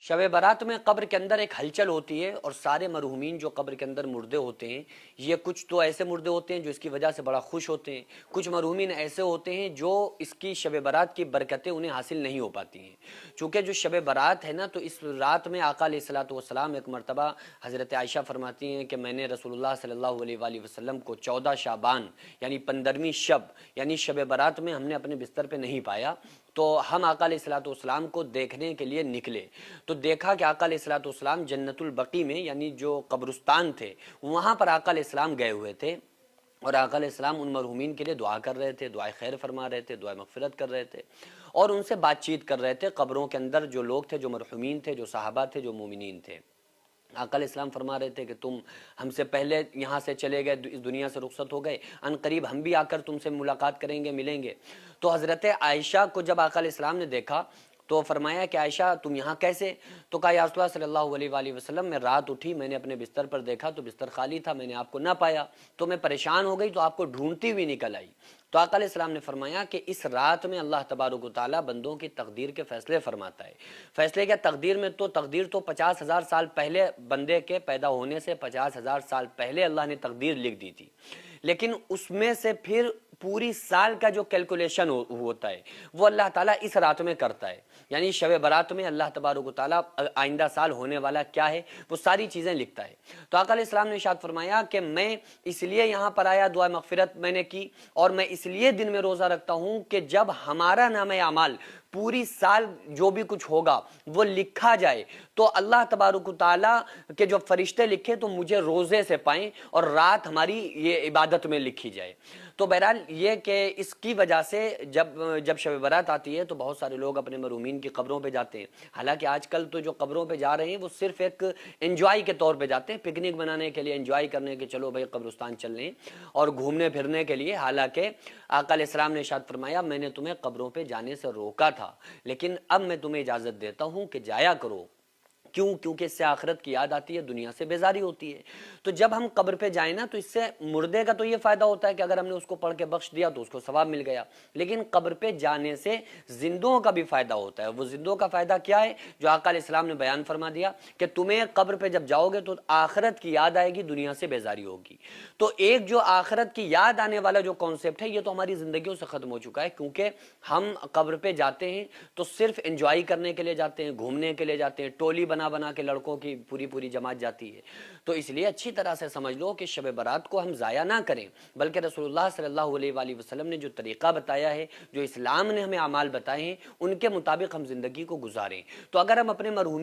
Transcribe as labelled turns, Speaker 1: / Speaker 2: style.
Speaker 1: شب برات میں قبر کے اندر ایک ہلچل ہوتی ہے اور سارے مرحومین جو قبر کے اندر مردے ہوتے ہیں، یہ کچھ تو ایسے مردے ہوتے ہیں جو اس کی وجہ سے بڑا خوش ہوتے ہیں، کچھ مرحومین ایسے ہوتے ہیں جو اس کی شب برات کی برکتیں انہیں حاصل نہیں ہو پاتی ہیں۔ چونکہ جو شب برات ہے نا، تو اس رات میں آقا علیہ الصلوۃ والسلام ایک مرتبہ حضرت عائشہ فرماتی ہیں کہ میں نے رسول اللہ صلی اللہ علیہ وآلہ وسلم کو 14 شعبان یعنی 15ویں شب یعنی شب برات میں ہم نے اپنے بستر پہ نہیں پایا، تو ہم آقا علیہ الصلوۃ والسلام کو دیکھنے کے لیے نکلے تو دیکھا کہ آقا علیہ الصلوۃ والسلام جنت البقیع میں یعنی جو قبرستان تھے وہاں پر آقا علیہ السلام گئے ہوئے تھے، اور آقا علیہ السلام ان مرحومین کے لیے دعا کر رہے تھے، دعائے خیر فرما رہے تھے، دعائے مغفرت کر رہے تھے اور ان سے بات چیت کر رہے تھے۔ قبروں کے اندر جو لوگ تھے، جو مرحومین تھے، جو صحابہ تھے، جو مومنین تھے، آقا علیہ السلام فرما رہے تھے کہ تم ہم سے پہلے یہاں سے چلے گئے، اس دنیا سے رخصت ہو گئے، ان قریب ہم بھی آ کر تم سے ملاقات کریں گے، ملیں گے۔ تو حضرت عائشہ کو جب آقا علیہ السلام نے دیکھا تو فرمایا کہ عائشہ تم یہاں کیسے؟ تو کہا یا رسول اللہ صلی اللہ علیہ وآلہ وسلم میں رات اٹھی، میں نے اپنے بستر پر دیکھا تو بستر خالی تھا، میں نے آپ کو نہ پایا تو میں پریشان ہو گئی، تو آپ کو ڈھونڈتی ہوئی نکل آئی۔ تو آقا علیہ السلام نے فرمایا کہ اس رات میں اللہ تبارک و تعالیٰ بندوں کی تقدیر کے فیصلے فرماتا ہے۔ فیصلے کیا؟ تقدیر تو 50,000 سال پہلے بندے کے پیدا ہونے سے 50,000 سال پہلے اللہ نے تقدیر لکھ دی تھی، لیکن اس میں سے پھر پوری سال کا جو کیلکولیشن ہوتا ہے وہ اللہ تعالیٰ اس رات میں کرتا ہے، یعنی شب برات میں اللہ تبارک و تعالیٰ آئندہ سال ہونے والا کیا ہے وہ ساری چیزیں لکھتا ہے۔ تو آقا علیہ السلام نے ارشاد فرمایا کہ میں اس لیے یہاں پر آیا، دعا مغفرت میں نے کی، اور میں اس لیے دن میں روزہ رکھتا ہوں کہ جب ہمارا نام اعمال پوری سال جو بھی کچھ ہوگا وہ لکھا جائے تو اللہ تبارک و تعالیٰ کے جو فرشتے لکھے تو مجھے روزے سے پائیں اور رات ہماری یہ عبادت میں لکھی جائے۔ تو بہرحال یہ کہ اس کی وجہ سے جب شب برات آتی ہے تو بہت سارے لوگ اپنے مرحومین کی قبروں پہ جاتے ہیں۔ حالانکہ آج کل تو جو قبروں پہ جا رہے ہیں وہ صرف ایک انجوائے کے طور پہ جاتے ہیں، پکنک منانے کے لیے، انجوائے کرنے کے، چلو بھائی قبرستان چل رہے ہیں اور گھومنے پھرنے کے لیے۔ حالانکہ آقا علیہ السلام نے ارشاد فرمایا میں نے تمہیں قبروں پہ جانے سے روکا تھا، لیکن اب میں تمہیں اجازت دیتا ہوں کہ جایا کرو۔ کیوں؟ کیونکہ اس سے آخرت کی یاد آتی ہے، دنیا سے بیزاری ہوتی ہے۔ تو جب ہم قبر پہ جائیں نا تو اس سے مردے کا تو یہ فائدہ ہوتا ہے کہ اگر ہم نے اس کو پڑھ کے بخش دیا تو اس کو ثواب مل گیا، لیکن قبر پہ جانے سے زندوں کا بھی فائدہ ہوتا ہے۔ وہ زندوں کا فائدہ کیا ہے جو آقا علیہ السلام نے بیان فرما دیا کہ تمہیں قبر پہ جب جاؤ گے تو آخرت کی یاد آئے گی، دنیا سے بیزاری ہوگی۔ تو ایک جو آخرت کی یاد آنے والا جو کانسیپٹ ہے یہ تو ہماری زندگیوں سے ختم ہو چکا ہے، کیونکہ ہم قبر پہ جاتے ہیں تو صرف انجوائے کرنے کے لیے جاتے ہیں، گھومنے کے لیے جاتے ہیں، ٹولی بنا کے لڑکوں کی پوری جماعت جاتی ہے۔ تو اس لیے اچھی طرح سے سمجھ لو کہ شب برات کو ہم ضائع نہ کریں، بلکہ رسول اللہ صلی اللہ علیہ وآلہ وسلم نے جو طریقہ بتایا ہے، جو اسلام نے ہمیں اعمال بتائے ہیں، ان کے مطابق ہم زندگی کو گزاریں۔ تو اگر ہم اپنے مرحومین